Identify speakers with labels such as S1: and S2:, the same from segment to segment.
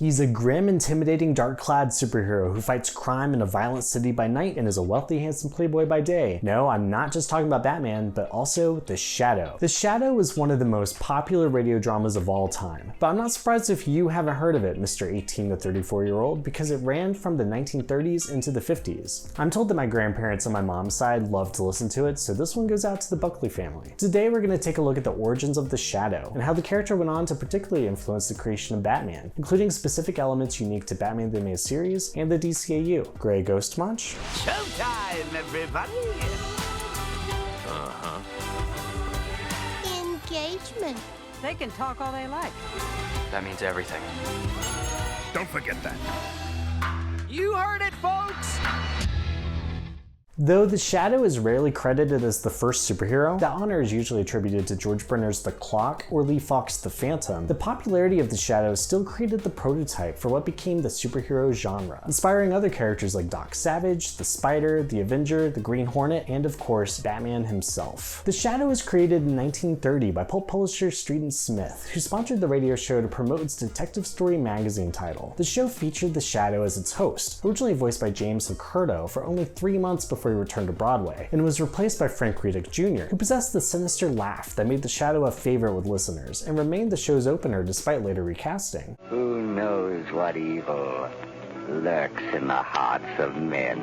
S1: He's a grim, intimidating, dark-clad superhero who fights crime in a violent city by night and is a wealthy, handsome playboy by day. No, I'm not just talking about Batman, but also The Shadow. The Shadow is one of the most popular radio dramas of all time, but I'm not surprised if you haven't heard of it, Mr. 18 to 34-year-old, because it ran from the 1930s into the 50s. I'm told that my grandparents on my mom's side loved to listen to it, so this one goes out to the Buckley family. Today we're going to take a look at the origins of the Shadow and how the character went on to particularly influence the creation of Batman, including specific elements unique to Batman the Animated Series and the DCAU. Gray Ghost much?
S2: Showtime, everybody!
S3: Engagement.
S4: They can talk all they like.
S5: That means everything.
S2: Don't forget that. You heard it, folks!
S1: Though the Shadow is rarely credited as the first superhero, that honor is usually attributed to George Brenner's The Clock or Lee Falk's The Phantom. The popularity of the Shadow still created the prototype for what became the superhero genre, inspiring other characters like Doc Savage, the Spider, the Avenger, the Green Hornet, and of course, Batman himself. The Shadow was created in 1930 by pulp publisher Street & Smith, who sponsored the radio show to promote its detective story magazine title. The show featured the Shadow as its host, originally voiced by James Licurdo for only 3 months before he returned to Broadway, and was replaced by Frank Riddick Jr., who possessed the sinister laugh that made the Shadow a favorite with listeners, and remained the show's opener despite later recasting.
S6: Who knows what evil lurks in the hearts of men?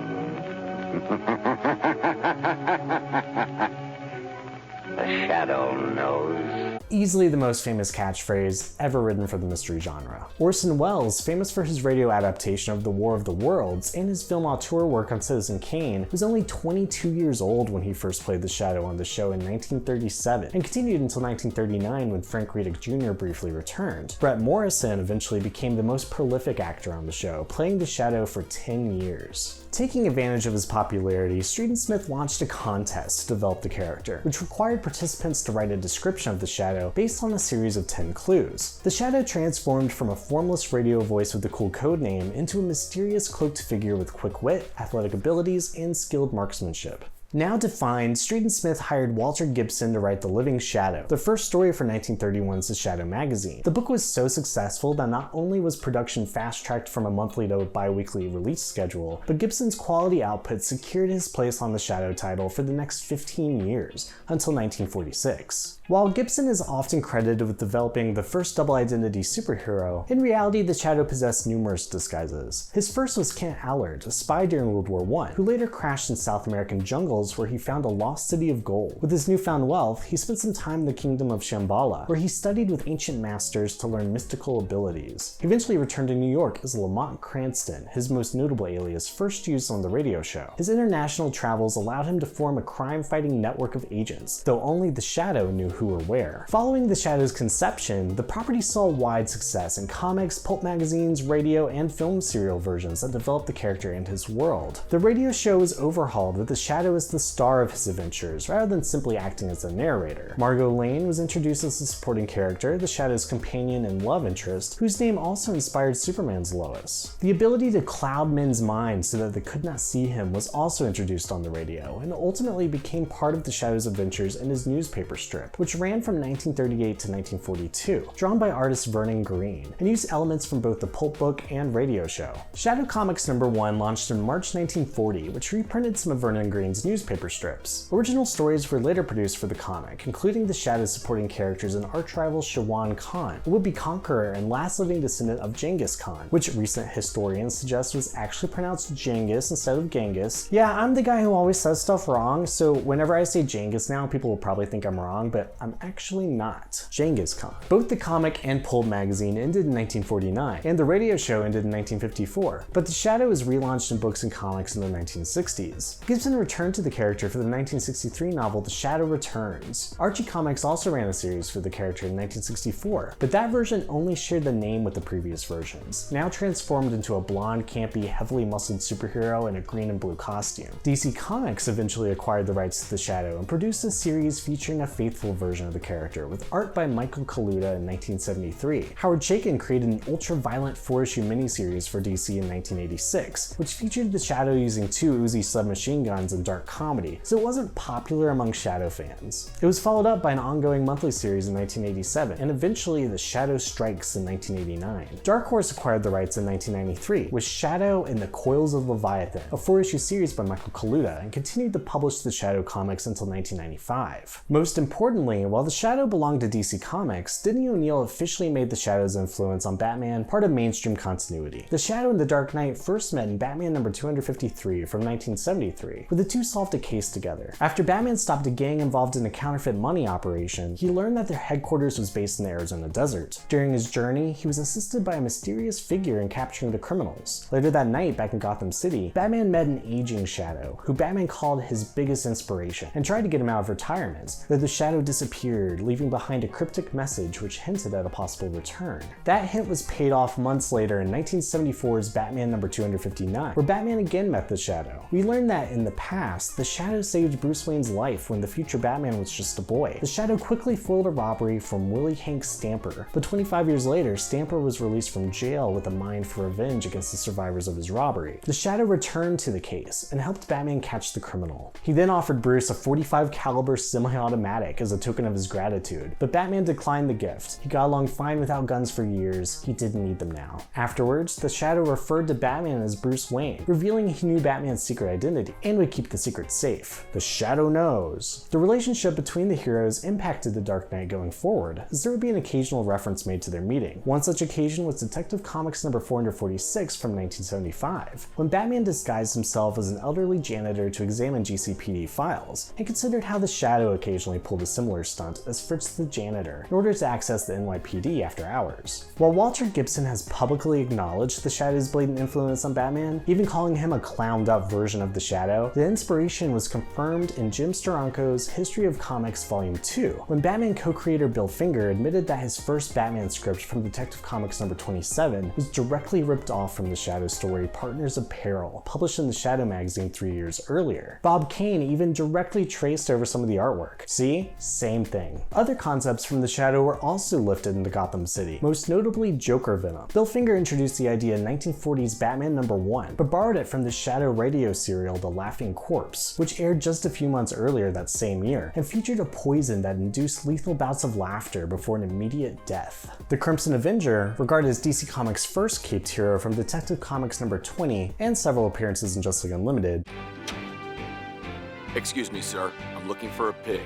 S6: The Shadow knows.
S1: Easily the most famous catchphrase ever written for the mystery genre. Orson Welles, famous for his radio adaptation of The War of the Worlds and his film auteur work on Citizen Kane, was only 22 years old when he first played the Shadow on the show in 1937, and continued until 1939 when Frank Riddick Jr. briefly returned. Brett Morrison eventually became the most prolific actor on the show, playing the Shadow for 10 years. Taking advantage of his popularity, Street & Smith launched a contest to develop the character, which required participants to write a description of the Shadow based on a series of 10 clues. The Shadow transformed from a formless radio voice with a cool code name into a mysterious cloaked figure with quick wit, athletic abilities, and skilled marksmanship. Now defined, Street & Smith hired Walter Gibson to write The Living Shadow, the first story for 1931's The Shadow magazine. The book was so successful that not only was production fast-tracked from a monthly to a bi-weekly release schedule, but Gibson's quality output secured his place on the Shadow title for the next 15 years, until 1946. While Gibson is often credited with developing the first double-identity superhero, in reality the Shadow possessed numerous disguises. His first was Kent Allard, a spy during World War I, who later crashed in South American jungles where he found a lost city of gold. With his newfound wealth, he spent some time in the kingdom of Shambhala, where he studied with ancient masters to learn mystical abilities. He eventually returned to New York as Lamont Cranston, his most notable alias first used on the radio show. His international travels allowed him to form a crime-fighting network of agents, though only the Shadow knew who or where. Following the Shadow's conception, the property saw wide success in comics, pulp magazines, radio, and film serial versions that developed the character and his world. The radio show was overhauled with the Shadow as the star of his adventures, rather than simply acting as a narrator. Margot Lane was introduced as a supporting character, the Shadow's companion and love interest, whose name also inspired Superman's Lois. The ability to cloud men's minds so that they could not see him was also introduced on the radio, and ultimately became part of the Shadow's adventures in his newspaper strip, which ran from 1938 to 1942, drawn by artist Vernon Green, and used elements from both the pulp book and radio show. Shadow Comics #1 launched in March 1940, which reprinted some of Vernon Green's newspaper strips. Original stories were later produced for the comic, including the Shadow's supporting characters and arch rival Shawan Khan, a would-be conqueror and last living descendant of Genghis Khan, which recent historians suggest was actually pronounced Genghis instead of Genghis. Yeah, I'm the guy who always says stuff wrong, so whenever I say Genghis now, people will probably think I'm wrong, but I'm actually not. Genghis Khan. Both the comic and pulp magazine ended in 1949, and the radio show ended in 1954, but the Shadow was relaunched in books and comics in the 1960s. Gibson returned to the character for the 1963 novel The Shadow Returns. Archie Comics also ran a series for the character in 1964, but that version only shared the name with the previous versions, now transformed into a blonde, campy, heavily muscled superhero in a green and blue costume. DC Comics eventually acquired the rights to the Shadow and produced a series featuring a faithful version of the character with art by Michael Kaluta in 1973. Howard Chaykin created an ultra-violent 4-issue miniseries for DC in 1986, which featured the Shadow using 2 Uzi submachine guns and dark comedy, so it wasn't popular among Shadow fans. It was followed up by an ongoing monthly series in 1987, and eventually The Shadow Strikes in 1989. Dark Horse acquired the rights in 1993 with Shadow and the Coils of Leviathan, a 4-issue series by Michael Kaluta, and continued to publish the Shadow comics until 1995. Most importantly, while the Shadow belonged to DC Comics, Denny O'Neil officially made the Shadow's influence on Batman part of mainstream continuity. The Shadow and the Dark Knight first met in Batman number 253 from 1973, where the two solved a case together. After Batman stopped a gang involved in a counterfeit money operation, he learned that their headquarters was based in the Arizona desert. During his journey, he was assisted by a mysterious figure in capturing the criminals. Later that night, back in Gotham City, Batman met an aging Shadow, who Batman called his biggest inspiration, and tried to get him out of retirement, though the Shadow disappeared, leaving behind a cryptic message which hinted at a possible return. That hint was paid off months later in 1974's Batman number 259, where Batman again met the Shadow. We learned that in the past, the Shadow saved Bruce Wayne's life when the future Batman was just a boy. The Shadow quickly foiled a robbery from Willie Hank Stamper, but 25 years later, Stamper was released from jail with a mind for revenge against the survivors of his robbery. The Shadow returned to the case and helped Batman catch the criminal. He then offered Bruce a .45 caliber semi-automatic as a token of his gratitude, but Batman declined the gift. He got along fine without guns for years, he didn't need them now. Afterwards, the Shadow referred to Batman as Bruce Wayne, revealing he knew Batman's secret identity and would keep the secret safe. The Shadow knows. The relationship between the heroes impacted the Dark Knight going forward, as there would be an occasional reference made to their meeting. One such occasion was Detective Comics number 446 from 1975, when Batman disguised himself as an elderly janitor to examine GCPD files, and considered how the Shadow occasionally pulled a similar stunt as Fritz the janitor in order to access the NYPD after hours. While Walter Gibson has publicly acknowledged the Shadow's blatant influence on Batman, even calling him a clowned-up version of the Shadow, the inspiration was confirmed in Jim Steranko's History of Comics Volume 2, when Batman co-creator Bill Finger admitted that his first Batman script from Detective Comics number 27 was directly ripped off from the Shadow story Partners of Peril, published in the Shadow magazine 3 years earlier. Bob Kane even directly traced over some of the artwork. See? Same thing. Other concepts from the Shadow were also lifted into Gotham City, most notably Joker Venom. Bill Finger introduced the idea in 1940's Batman number 1, but borrowed it from the Shadow radio serial The Laughing Corpse, which aired just a few months earlier that same year, and featured a poison that induced lethal bouts of laughter before an immediate death. The Crimson Avenger, regarded as DC Comics' first caped hero from Detective Comics number 20, and several appearances in Justice League Unlimited.
S3: Excuse me, sir. I'm looking for a pig.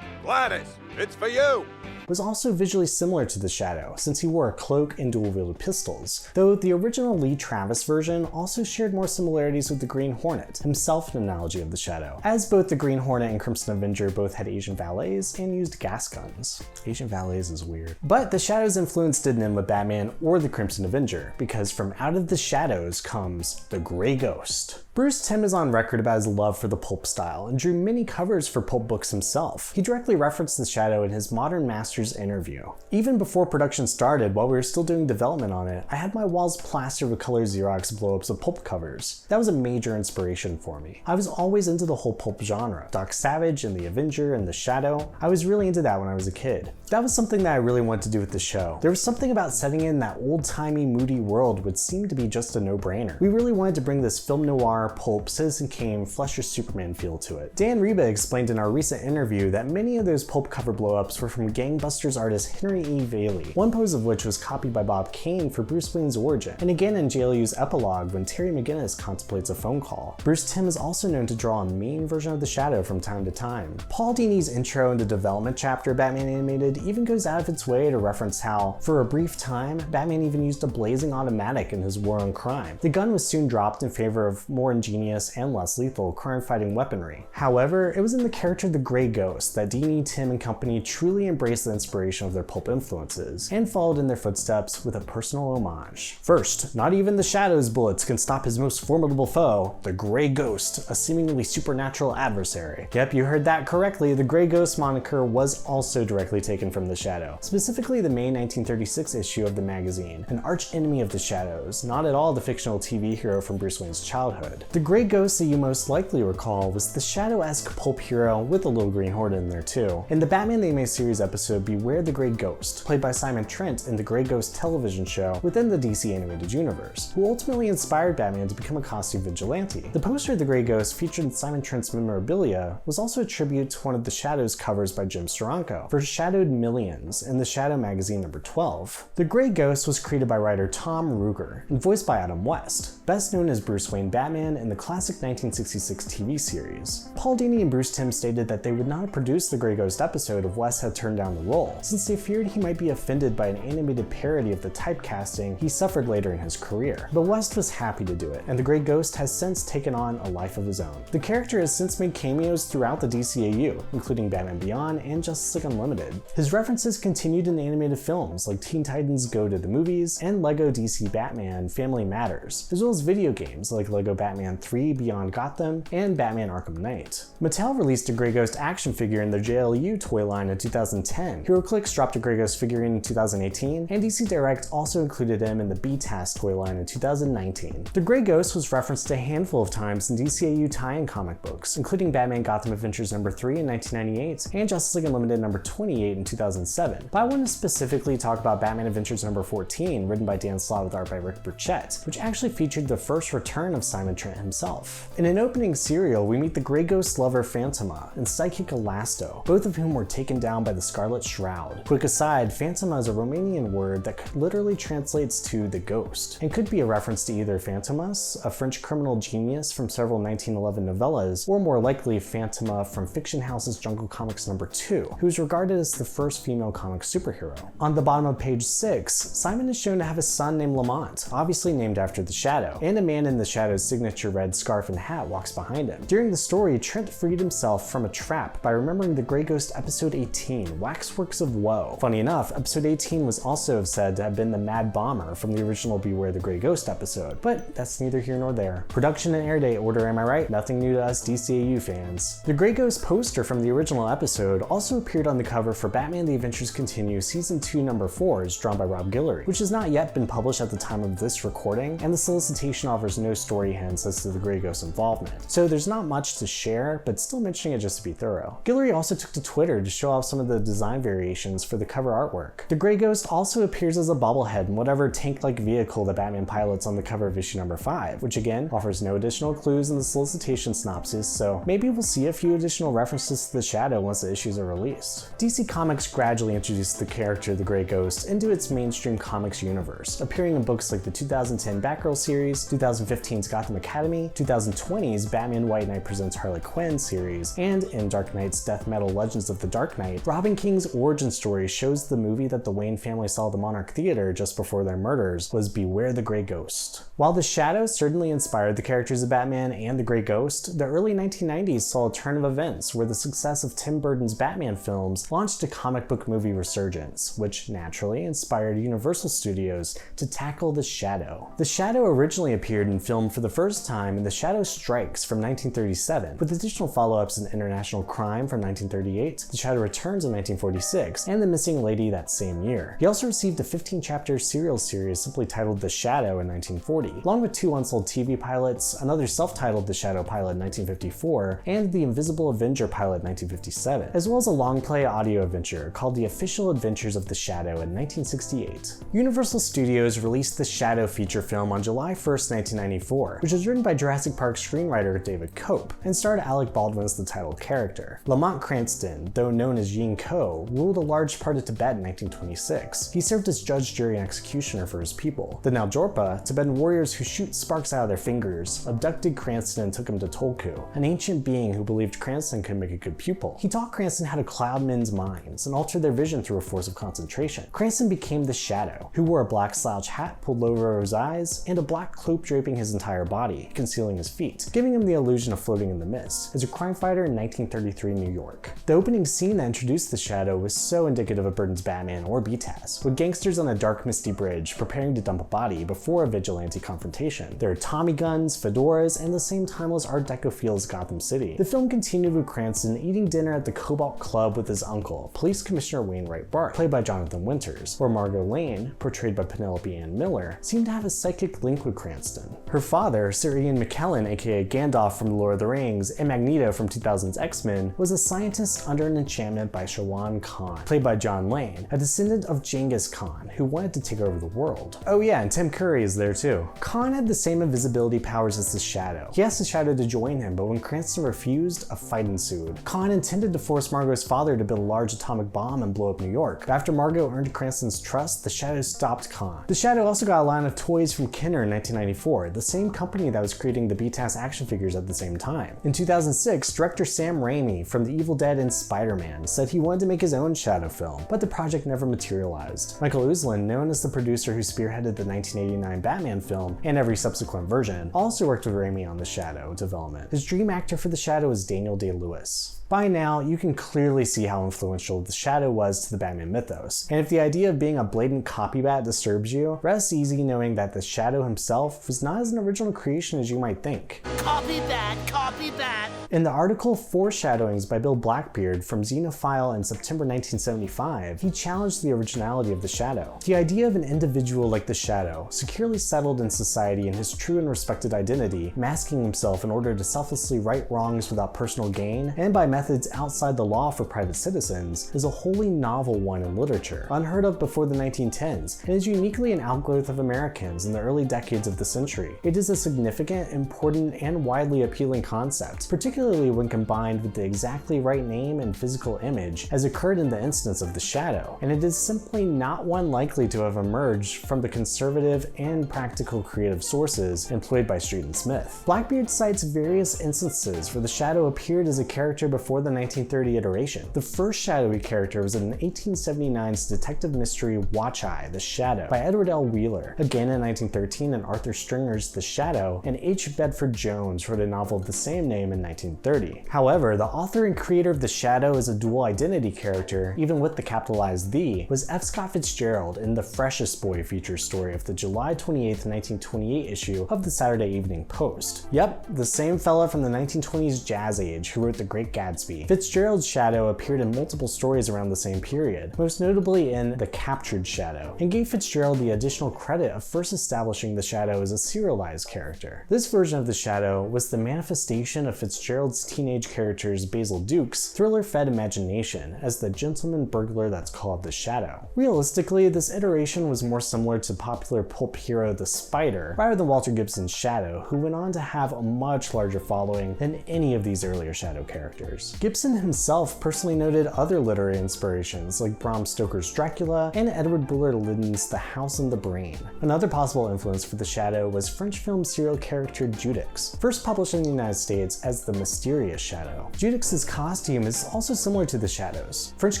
S2: Gladys, it's for you!
S1: Was also visually similar to the Shadow, since he wore a cloak and dual-wielded pistols, though the original Lee Travis version also shared more similarities with the Green Hornet, himself an analogy of the Shadow, as both the Green Hornet and Crimson Avenger both had Asian valets and used gas guns. Asian valets is weird. But the Shadow's influence didn't end with Batman or the Crimson Avenger, because from out of the shadows comes the Grey Ghost. Bruce Timm is on record about his love for the pulp style and drew many covers for pulp books himself. He directly referenced the Shadow in his Modern Masters interview. Even before production started, while we were still doing development on it, I had my walls plastered with color Xerox blow-ups of pulp covers. That was a major inspiration for me. I was always into the whole pulp genre. Doc Savage and the Avenger and the Shadow. I was really into that when I was a kid. That was something that I really wanted to do with the show. There was something about setting in that old-timey, moody world which seemed to be just a no-brainer. We really wanted to bring this film noir, pulp, Citizen Kane, Fleischer Superman feel to it. Dan Reba explained in our recent interview that many of those pulp cover blow-ups were from Gangbusters artist Henry E. Bailey, one pose of which was copied by Bob Kane for Bruce Wayne's origin, and again in JLU's epilogue when Terry McGinnis contemplates a phone call. Bruce Timm is also known to draw a mean version of the Shadow from time to time. Paul Dini's intro into development chapter Batman Animated even goes out of its way to reference how, for a brief time, Batman even used a blazing automatic in his war on crime. The gun was soon dropped in favor of more ingenious and less lethal crime-fighting weaponry. However, it was in the character of the Grey Ghost that Dini, Timm, and company truly embraced the inspiration of their pulp influences, and followed in their footsteps with a personal homage. First, not even the Shadow's bullets can stop his most formidable foe, the Grey Ghost, a seemingly supernatural adversary. Yep, you heard that correctly, the Grey Ghost moniker was also directly taken from the Shadow, specifically the May 1936 issue of the magazine, an arch-enemy of the Shadows, not at all the fictional TV hero from Bruce Wayne's childhood. The Grey Ghost that you most likely recall was the Shadow-esque pulp hero with a little Green Hornet in there too. In the Batman the Animated Series episode Beware the Grey Ghost, played by Simon Trent in the Grey Ghost television show within the DC animated universe, who ultimately inspired Batman to become a costume vigilante. The poster of the Grey Ghost featured Simon Trent's memorabilia was also a tribute to one of the Shadow's covers by Jim Steranko for Shadowed Millions in the Shadow magazine number 12. The Grey Ghost was created by writer Tom Ruegger and voiced by Adam West, best known as Bruce Wayne Batman in the classic 1966 TV series. Paul Dini and Bruce Timm stated that they would not have produced the Grey Ghost episode if West had turned down the role, since they feared he might be offended by an animated parody of the typecasting he suffered later in his career. But West was happy to do it, and the Grey Ghost has since taken on a life of his own. The character has since made cameos throughout the DCAU, including Batman Beyond and Justice League Unlimited. His references continued in animated films like Teen Titans Go to the Movies and Lego DC Batman Family Matters, as well as video games like Lego Batman 3 Beyond Gotham and Batman Arkham Knight. Mattel released a Grey Ghost action figure in their JLU toy line in 2010, HeroClix dropped a Grey Ghost figurine in 2018, and DC Direct also included him in the B-TAS toy line in 2019. The Grey Ghost was referenced a handful of times in DCAU tie-in comic books, including Batman Gotham Adventures number 3 in 1998 and Justice League Unlimited number 28 in 2007. But I want to specifically talk about Batman Adventures number 14, written by Dan Slott with art by Rick Burchett, which actually featured the first return of Simon Trent himself. In an opening serial, we meet the Grey Ghost lover Phantoma and psychic Elasto, both of whom were taken down by the Scarlet Shroud. Quick aside, Phantoma is a Romanian word that literally translates to the ghost, and could be a reference to either Fantomas, a French criminal genius from several 1911 novellas, or more likely Phantoma from Fiction House's Jungle Comics number 2, who is regarded as the first female comic superhero. On the bottom of page 6, Simon is shown to have a son named Lamont, obviously named after the Shadow, and a man in the Shadow's signature red scarf and hat walks behind him. During the story, Trent freed himself from a trap by remembering the Grey Ghost episode 18, Waxworks of Woe. Funny enough, episode 18 was also said to have been the Mad Bomber from the original Beware the Grey Ghost episode, but that's neither here nor there. Production and air date order, am I right? Nothing new to us DCAU fans. The Grey Ghost poster from the original episode also appeared on the cover for Batman The Adventures Continue Season 2 number 4, as drawn by Rob Guillory, which has not yet been published at the time of this recording, and the solicitation offers no story hints as to the Grey Ghost's involvement. So there's not much to share, but still mentioning it just to be thorough. Guillory also took to Twitter to show off some of the design variations for the cover artwork. The Grey Ghost also appears as a bobblehead in whatever tank-like vehicle that Batman pilots on the cover of issue number 5, which again offers no additional clues in the solicitation synopsis, so maybe we'll see a few additional references to the Shadow once the issues are released. DC Comics gradually introduced the character of the Grey Ghost into its mainstream comics universe, appearing in books like the 2010 Batgirl series, 2015's Gotham Academy, 2020's Batman White Knight Presents Harley Quinn series, and in Dark Knight's Death Metal Legends of the Dark Knight. Robin King's origin story shows the movie that the Wayne family saw at the Monarch Theater just before their murders was Beware the Grey Ghost. While the Shadow certainly inspired the characters of Batman and the Grey Ghost, the early 1990s saw a turn of events where the success of Tim Burton's Batman films launched a comic book movie resurgence, which naturally inspired Universal Studios to tackle the Shadow. The Shadow originally appeared in film for the first time in The Shadow Strikes from 1937, with additional follow-ups in International Crime from 1938, The Shadow Returns in 1946, and The Missing Lady that same year. He also received a 15-chapter serial series simply titled The Shadow in 1940, along with 2 unsold TV pilots, another self-titled The Shadow pilot in 1954, and The Invisible Avenger pilot in 1957, as well as a long-play audio adventure called The Official Adventures of the Shadow in 1968. Universal Studios released the Shadow feature film on July 1st, 1994, which was written by Jurassic Park screenwriter David Cope, and starred Alec Baldwin as the title character. Lamont Cranston, though known as Yin Ko, ruled a large part of Tibet in 1926. He served as judge, jury, and executioner for his people. The Naljorpa, Tibetan warriors who shoot sparks out of their fingers, abducted Cranston and took him to Tolku, an ancient being who believed Cranston could make a good pupil. He taught Cranston how to cloud men's minds and alter their vision through a force of concentration. Cranston became the Shadow, who wore a black slouch hat pulled over his eyes and a black cloak draping his entire body, concealing his feet, giving him the illusion of floating in the mist, as a crime fighter in 1933 New York. The opening scene that introduced the Shadow was so indicative of Burton's Batman or BTAS, with gangsters on a dark misty bridge preparing to dump a body before a vigilante confrontation. There are Tommy guns, fedoras, and the same timeless Art Deco feel as Gotham City. The film continued with Cranston eating dinner at the Cobalt Club with his uncle, Police Commissioner Wainwright Barth, played by Jonathan Winters, where Margot Lane, portrayed by Penelope Ann Miller, seemed to have a psychic link with Cranston. Her father, Sir Ian McKellen, aka Gandalf from The Lord of the Rings, and Magneto from 2000's X-Men, was a scientist under an enchantment by Shawan Khan, played by John Lane, a descendant of Genghis Khan, who wanted to take over the world. Oh yeah, and Tim Curry is there too. Khan had the same invisibility powers as the Shadow. He asked the Shadow to join him, but when Cranston refused, a fight ensued. Khan intended to force Margot's father to build a large atomic bomb and blow up New York, but after Margot earned Cranston's trust, the Shadow stopped Khan. The Shadow also got a line of toys from Kenner in 1994, the same company that was creating the BTAS action figures at the same time. In 2006, director Sam Raimi from The Evil Dead and Spider-Man said he wanted to make his own Shadow film, but the project never materialized. Michael Uslan, known as the producer who spearheaded the 1989 Batman film and every subsequent version, also worked with Raimi on the Shadow development. His dream actor for the Shadow is Daniel Day-Lewis. By now, you can clearly see how influential the Shadow was to the Batman mythos, and if the idea of being a blatant copybat disturbs you, rest easy knowing that the Shadow himself was not as an original creation as you might think.
S5: Copybat, copybat!
S1: In the article Foreshadowings by Bill Blackbeard from Xenophile in September 1975, he challenged the originality of the Shadow. The idea of an individual like the Shadow, securely settled in society in his true and respected identity, masking himself in order to selflessly right wrongs without personal gain, and by methods outside the law for private citizens, is a wholly novel one in literature, unheard of before the 1910s, and is uniquely an outgrowth of Americans in the early decades of the century. It is a significant, important, and widely appealing concept, particularly when combined with the exactly right name and physical image, as occurred in the instance of the Shadow, and it is simply not one likely to have emerged from the conservative and practical creative sources employed by Street and Smith. Blackbeard cites various instances where the Shadow appeared as a character before the 1930 iteration. The first shadowy character was in 1879's detective mystery Watch Eye, The Shadow by Edward L. Wheeler, again in 1913 in Arthur Stringer's The Shadow, and H. Bedford Jones wrote a novel of the same name in 1930. However, the author and creator of The Shadow as a dual identity character, even with the capitalized "the," was F. Scott Fitzgerald in the Freshest Boy feature story of the July 28, 1928 issue of the Saturday Evening Post. Yep, the same fella from the 1920s jazz age who wrote The Great Gatsby. Fitzgerald's Shadow appeared in multiple stories around the same period, most notably in The Captured Shadow, and gave Fitzgerald the additional credit of first establishing the Shadow as a serialized character. This version of the Shadow was the manifestation of Fitzgerald's teenage character's Basil Duke's thriller-fed imagination as the gentleman burglar that's called the Shadow. Realistically, this iteration was more similar to popular pulp hero The Spider, rather than Walter Gibson's Shadow, who went on to have a much larger following than any of these earlier Shadow characters. Gibson himself personally noted other literary inspirations like Bram Stoker's Dracula and Edward Bullard Lytton's The House in the Brain. Another possible influence for the Shadow was French film serial character Judix, first published in the United States as the Mysterious Shadow. Judix's costume is also similar to the Shadow's. French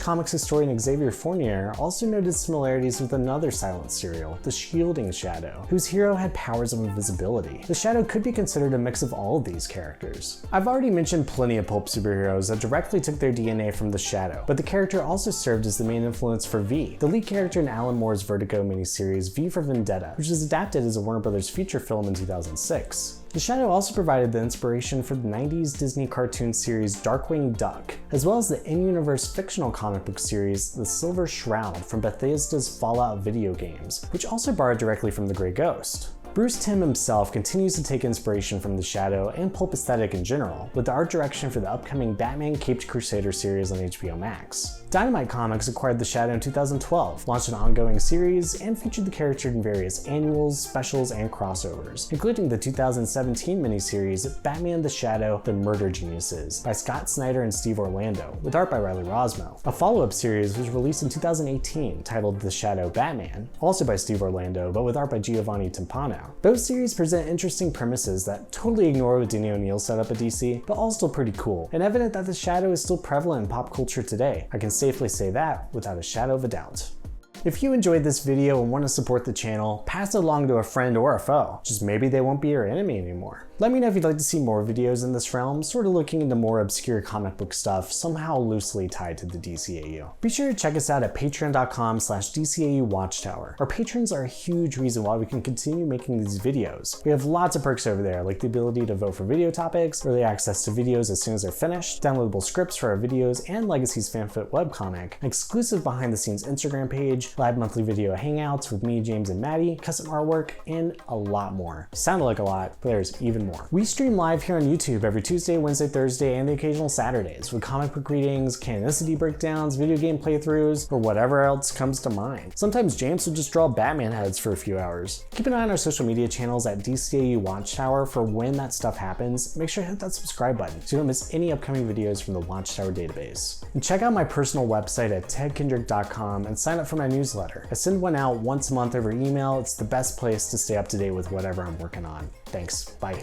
S1: comics historian Xavier Fournier also noted similarities with another silent serial, The Shielding Shadow, whose hero had powers of invisibility. The Shadow could be considered a mix of all of these characters. I've already mentioned plenty of pulp superheroes that directly took their DNA from the Shadow, but the character also served as the main influence for V, the lead character in Alan Moore's Vertigo miniseries V for Vendetta, which was adapted as a Warner Brothers feature film in 2006. The Shadow also provided the inspiration for the 90s Disney cartoon series Darkwing Duck, as well as the in-universe fictional comic book series The Silver Shroud from Bethesda's Fallout video games, which also borrowed directly from The Grey Ghost. Bruce Timm himself continues to take inspiration from the Shadow and pulp aesthetic in general, with the art direction for the upcoming Batman Caped Crusader series on HBO Max. Dynamite Comics acquired the Shadow in 2012, launched an ongoing series, and featured the character in various annuals, specials, and crossovers, including the 2017 miniseries Batman the Shadow: The Murder Geniuses by Scott Snyder and Steve Orlando, with art by Riley Rosmo. A follow-up series was released in 2018 titled The Shadow Batman, also by Steve Orlando, but with art by Giovanni Timpano. Both series present interesting premises that totally ignore what Denny O'Neil set up at DC, but all still pretty cool, and evident that the Shadow is still prevalent in pop culture today. I can safely say that without a shadow of a doubt. If you enjoyed this video and want to support the channel, pass it along to a friend or a foe. Just maybe they won't be your enemy anymore. Let me know if you'd like to see more videos in this realm, sort of looking into more obscure comic book stuff, somehow loosely tied to the DCAU. Be sure to check us out at patreon.com/DCAU Watchtower. Our patrons are a huge reason why we can continue making these videos. We have lots of perks over there, like the ability to vote for video topics, early access to videos as soon as they're finished, downloadable scripts for our videos and Legacies FanFit webcomic, an exclusive behind the scenes Instagram page, live monthly video hangouts with me, James, and Maddie, custom artwork, and a lot more. Sounded like a lot, but there's even more. We stream live here on YouTube every Tuesday, Wednesday, Thursday, and the occasional Saturdays with comic book readings, canonicity breakdowns, video game playthroughs, or whatever else comes to mind. Sometimes James will just draw Batman heads for a few hours. Keep an eye on our social media channels at DCAU Watchtower for when that stuff happens. Make sure to hit that subscribe button so you don't miss any upcoming videos from the Watchtower Database. And check out my personal website at tedkendrick.com and sign up for my newsletter. I send one out once a month over email. It's the best place to stay up to date with whatever I'm working on. Thanks. Bye.